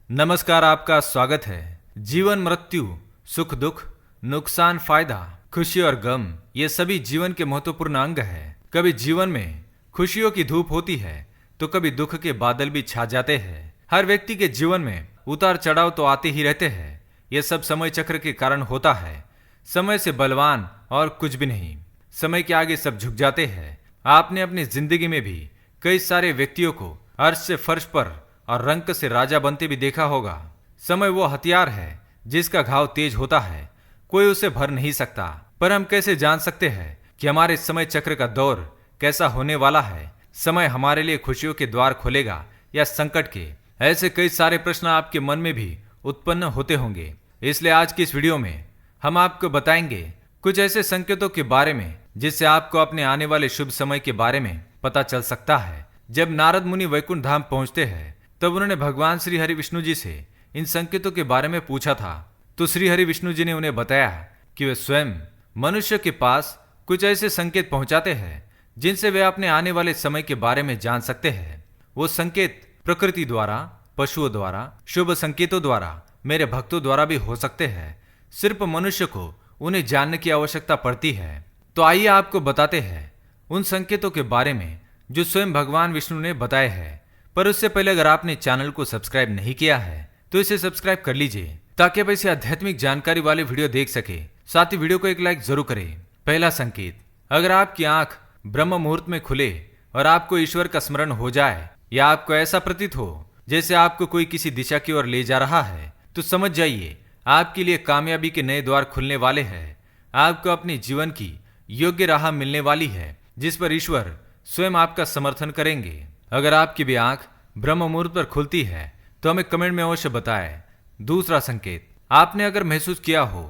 नमस्कार, आपका स्वागत है। जीवन, मृत्यु, सुख दुख, नुकसान, फायदा, खुशी और गम, ये सभी जीवन के महत्वपूर्ण अंग है। कभी जीवन में खुशियों की धूप होती है तो कभी दुख के बादल भी छा जाते हैं। हर व्यक्ति के जीवन में उतार चढ़ाव तो आते ही रहते हैं। ये सब समय चक्र के कारण होता है। समय से बलवान और कुछ भी नहीं। समय के आगे सब झुक जाते हैं। आपने अपनी जिंदगी में भी कई सारे व्यक्तियों को अर्श से फर्श पर और रंक से राजा बनते भी देखा होगा। समय वो हथियार है जिसका घाव तेज होता है, कोई उसे भर नहीं सकता। पर हम कैसे जान सकते हैं कि हमारे समय चक्र का दौर कैसा होने वाला है? समय हमारे लिए खुशियों के द्वार खोलेगा या संकट के? ऐसे कई सारे प्रश्न आपके मन में भी उत्पन्न होते होंगे। इसलिए आज की इस वीडियो में हम आपको बताएंगे कुछ ऐसे संकेतों के बारे में जिससे आपको अपने आने वाले शुभ समय के बारे में पता चल सकता है। जब नारद मुनि वैकुंठ धाम पहुंचते हैं तब उन्होंने भगवान श्री हरि विष्णु जी से इन संकेतों के बारे में पूछा था। तो श्री हरि विष्णु जी ने उन्हें बताया कि वे स्वयं मनुष्य के पास कुछ ऐसे संकेत पहुंचाते हैं जिनसे वे अपने आने वाले समय के बारे में जान सकते हैं। वो संकेत प्रकृति द्वारा, पशुओं द्वारा, शुभ संकेतों द्वारा, मेरे भक्तों द्वारा भी हो सकते हैं। सिर्फ मनुष्य को उन्हें जानने की आवश्यकता पड़ती है। तो आइए आपको बताते हैं उन संकेतों के बारे में जो स्वयं भगवान विष्णु ने बताए हैं। पर उससे पहले अगर आपने चैनल को सब्सक्राइब नहीं किया है तो इसे सब्सक्राइब कर लीजिए ताकि आप ऐसी आध्यात्मिक जानकारी वाले वीडियो देख सके। साथ ही वीडियो को एक लाइक जरूर करें। पहला संकेत, अगर आपकी आंख ब्रह्म मुहूर्त में खुले और आपको ईश्वर का स्मरण हो जाए या आपको ऐसा प्रतीत हो जैसे आपको कोई किसी दिशा की ओर ले जा रहा है तो समझ जाइए आपके लिए कामयाबी के नए द्वार खुलने वाले हैं। आपको अपने जीवन की योग्य राह मिलने वाली है जिस पर ईश्वर स्वयं आपका समर्थन करेंगे। अगर आपकी भी आंख ब्रह्म मुहूर्त पर खुलती है तो हमें कमेंट में अवश्य बताएं। दूसरा संकेत, आपने अगर महसूस किया हो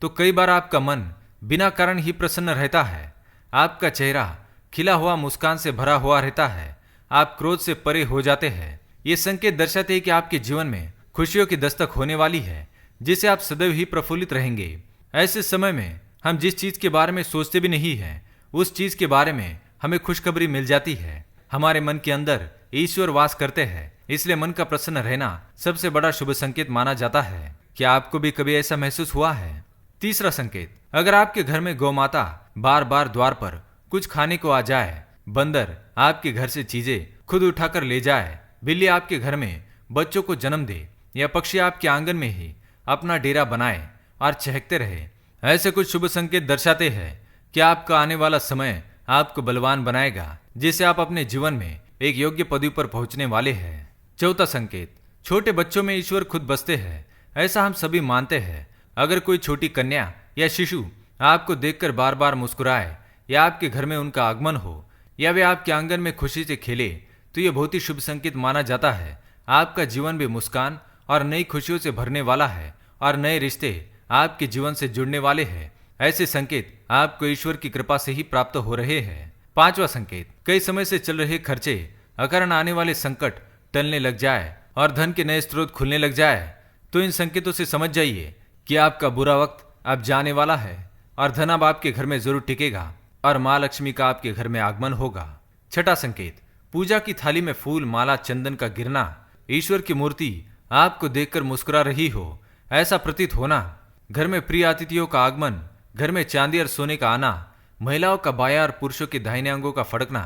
तो कई बार आपका मन बिना कारण ही प्रसन्न रहता है। आपका चेहरा खिला हुआ मुस्कान से भरा हुआ रहता है। आप क्रोध से परे हो जाते हैं। ये संकेत दर्शाते हैं कि आपके जीवन में खुशियों की दस्तक होने वाली है जिससे आप सदैव ही प्रफुल्लित रहेंगे। ऐसे समय में हम जिस चीज के बारे में सोचते भी नहीं है उस चीज के बारे में हमें खुशखबरी मिल जाती है। हमारे मन के अंदर ईश्वर वास करते हैं, इसलिए मन का प्रसन्न रहना सबसे बड़ा शुभ संकेत माना जाता है। क्या आपको भी कभी ऐसा महसूस हुआ है? तीसरा संकेत, अगर आपके घर में गौ माता बार बार द्वार पर कुछ खाने को आ जाए, बंदर आपके घर से चीजें खुद उठाकर ले जाए, बिल्ली आपके घर में बच्चों को जन्म दे या पक्षी आपके आंगन में ही अपना डेरा बनाए और चहकते रहे, ऐसे कुछ शुभ संकेत दर्शाते हैं कि आपका आने वाला समय आपको बलवान बनाएगा जिससे आप अपने जीवन में एक योग्य पदवी पर पहुंचने वाले हैं। चौथा संकेत, छोटे बच्चों में ईश्वर खुद बसते हैं, ऐसा हम सभी मानते हैं। अगर कोई छोटी कन्या या शिशु आपको देखकर बार बार मुस्कुराए या आपके घर में उनका आगमन हो या वे आपके आंगन में खुशी से खेले तो ये बहुत ही शुभ संकेत माना जाता है। आपका जीवन भी मुस्कान और नई खुशियों से भरने वाला है और नए रिश्ते आपके जीवन से जुड़ने वाले हैं। ऐसे संकेत आपको ईश्वर की कृपा से ही प्राप्त हो रहे हैं। पांचवा संकेत, कई समय से चल रहे खर्चे, अकारण आने वाले संकट टलने लग जाए और धन के नए स्रोत खुलने लग जाए तो इन संकेतों से समझ जाइए कि आपका बुरा वक्त अब जाने वाला है और धन अब आपके घर में जरूर टिकेगा और माँ लक्ष्मी का आपके घर में आगमन होगा। छठा संकेत, पूजा की थाली में फूल, माला, चंदन का गिरना, ईश्वर की मूर्ति आपको देखकर मुस्कुरा रही हो, ऐसा प्रतीत होना, घर में प्रिय अतिथियों का आगमन, घर में चांदी और सोने का आना, महिलाओं का बायां और पुरुषों के दाहिने अंगों का फड़कना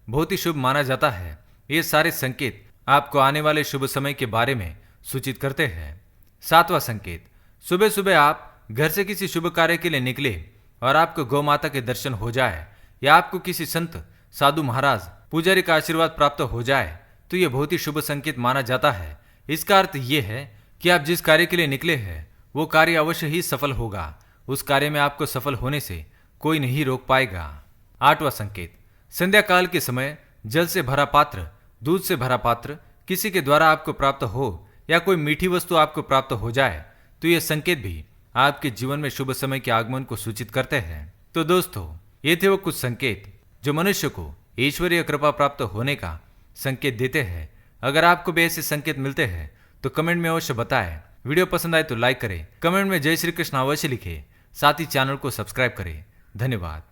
बहुत ही शुभ माना जाता है। ये सारे संकेत आपको आने वाले शुभ समय के बारे में सूचित करते हैं। सातवां संकेत, सुबह सुबह आप घर से किसी शुभ कार्य के लिए निकले और आपको गौ माता के दर्शन हो जाए या आपको किसी संत, साधु महाराज, पुजारी का आशीर्वाद प्राप्त हो जाए तो ये बहुत ही शुभ संकेत माना जाता है। इसका अर्थ ये है कि आप जिस कार्य के लिए निकले हैं वो कार्य अवश्य ही सफल होगा। उस कार्य में आपको सफल होने से कोई नहीं रोक पाएगा। आठवां संकेत, संध्या काल के समय जल से भरा पात्र, दूध से भरा पात्र किसी के द्वारा आपको प्राप्त हो या कोई मीठी वस्तु आपको प्राप्त हो जाए तो ये संकेत भी आपके जीवन में शुभ समय के आगमन को सूचित करते हैं। तो दोस्तों, ये थे वो कुछ संकेत जो मनुष्य को ईश्वरीय कृपा प्राप्त होने का संकेत देते हैं। अगर आपको भी ऐसे संकेत मिलते हैं तो कमेंट में अवश्य बताएं। वीडियो पसंद आए तो लाइक करें, कमेंट में जय श्री कृष्ण अवश्य लिखें, साथ ही चैनल को सब्सक्राइब करें। धन्यवाद।